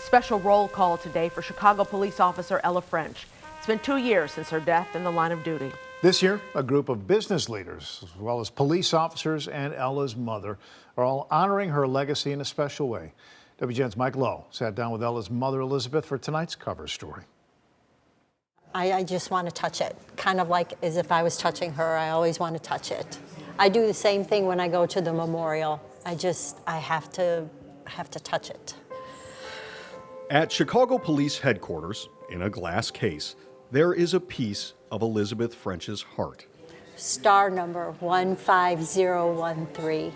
Special roll call today for Chicago police officer Ella French. It's been 2 years since her death in the line of duty. This year, a group of business leaders, as well as police officers and Ella's mother, are all honoring her legacy in a special way. WGN's Mike Lowe sat down with Ella's mother, Elizabeth, for tonight's cover story. I just want to touch it, kind of like as if I was touching her. I always want to touch it. I do the same thing when I go to the memorial. I have to touch it. At Chicago Police Headquarters, in a glass case, there is a piece of Elizabeth French's heart. Star number 15013.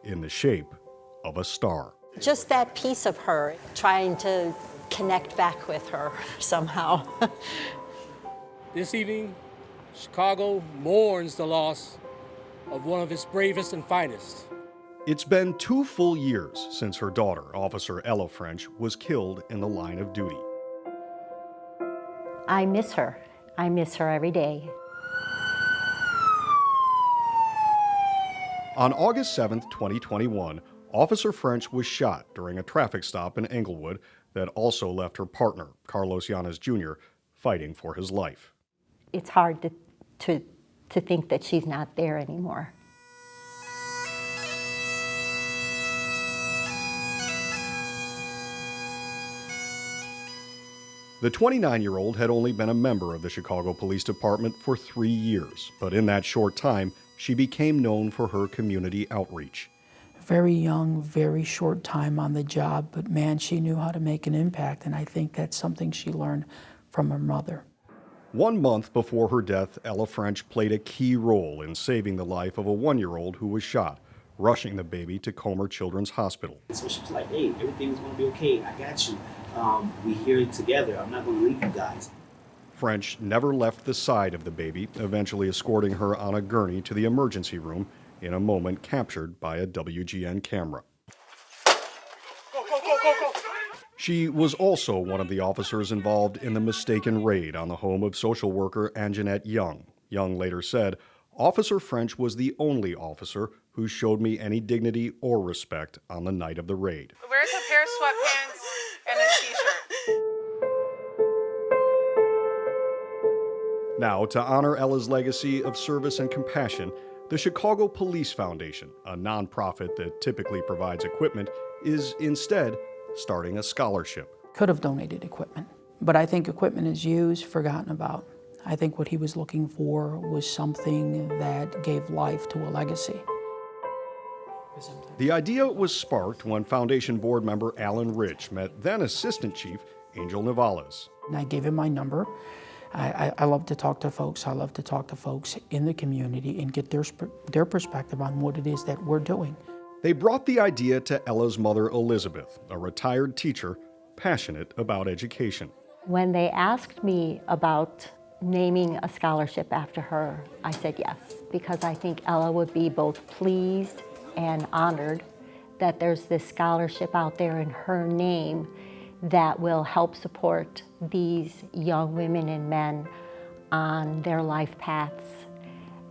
In the shape of a star. Just that piece of her, trying to connect back with her somehow. This evening, Chicago mourns the loss of one of its bravest and finest. It's been 2 full years since her daughter, Officer Ella French, was killed in the line of duty. I miss her. I miss her every day. On August 7th, 2021, Officer French was shot during a traffic stop in Englewood that also left her partner, Carlos Yanez Jr., fighting for his life. It's hard to think that she's not there anymore. The 29-year-old had only been a member of the Chicago Police Department for 3 years, but in that short time, she became known for her community outreach. Very young, very short time on the job, but man, she knew how to make an impact, and I think that's something she learned from her mother. 1 month before her death, Ella French played a key role in saving the life of a 1-year-old who was shot, rushing the baby to Comer Children's Hospital. So she was like, hey, everything's going to be okay. I got you. We here together. I'm not going to leave you guys. French never left the side of the baby, eventually escorting her on a gurney to the emergency room in a moment captured by a WGN camera. Go, go, go, go, go. She was also one of the officers involved in the mistaken raid on the home of social worker Anjanette Young. Young later said, Officer French was the only officer who showed me any dignity or respect on the night of the raid. Where's a pair of sweatpants and a t-shirt? Now, to honor Ella's legacy of service and compassion, the Chicago Police Foundation, a nonprofit that typically provides equipment, is instead starting a scholarship. Could have donated equipment, but I think equipment is used, forgotten about. I think what he was looking for was something that gave life to a legacy. The idea was sparked when Foundation board member Alan Rich met then Assistant Chief Angel Navales. And I gave him my number. I love to talk to folks. I love to talk to folks in the community and get their perspective on what it is that we're doing. They brought the idea to Ella's mother, Elizabeth, a retired teacher passionate about education. When they asked me about naming a scholarship after her, I said yes, because I think Ella would be both pleased and honored that there's this scholarship out there in her name that will help support these young women and men on their life paths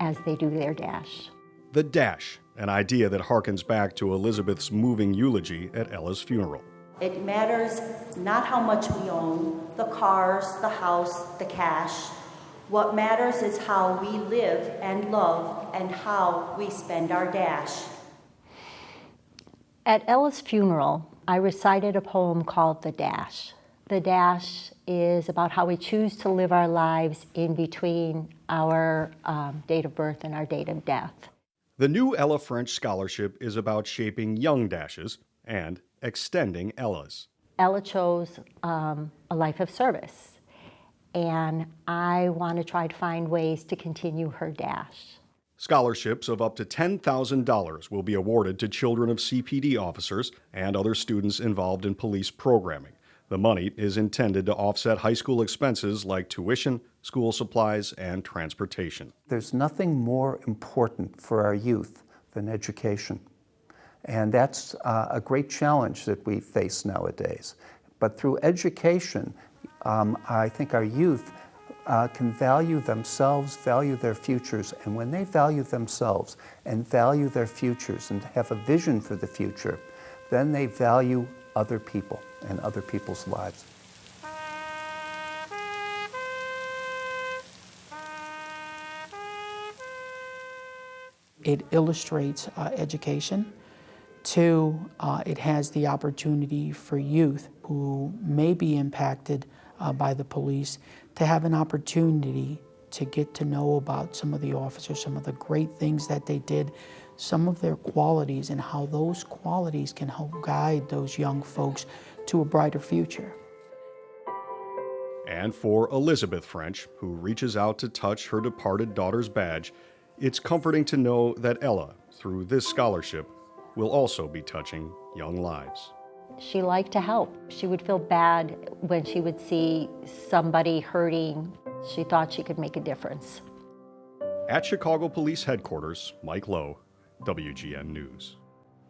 as they do their dash. The Dash, an idea that harkens back to Elizabeth's moving eulogy at Ella's funeral. It matters not how much we own, the cars, the house, the cash. What matters is how we live and love and how we spend our dash. At Ella's funeral, I recited a poem called The Dash. The Dash is about how we choose to live our lives in between our date of birth and our date of death. The new Ella French Scholarship is about shaping young dashes and extending Ella's. Ella chose a life of service, and I want to try to find ways to continue her dash. Scholarships of up to $10,000 will be awarded to children of CPD officers and other students involved in police programming. The money is intended to offset high school expenses like tuition, school supplies, and transportation. There's nothing more important for our youth than education. And that's a great challenge that we face nowadays. But through education, I think our youth can value themselves, value their futures, and when they value themselves and value their futures and have a vision for the future, then they value other people and other people's lives. It illustrates education. Two, it has the opportunity for youth who may be impacted by the police to have an opportunity to get to know about some of the officers, some of the great things that they did, some of their qualities, and how those qualities can help guide those young folks to a brighter future. And for Elizabeth French, who reaches out to touch her departed daughter's badge, it's comforting to know that Ella, through this scholarship, will also be touching young lives. She liked to help. She would feel bad when she would see somebody hurting. She thought she could make a difference. At Chicago Police Headquarters, Mike Lowe, WGN News.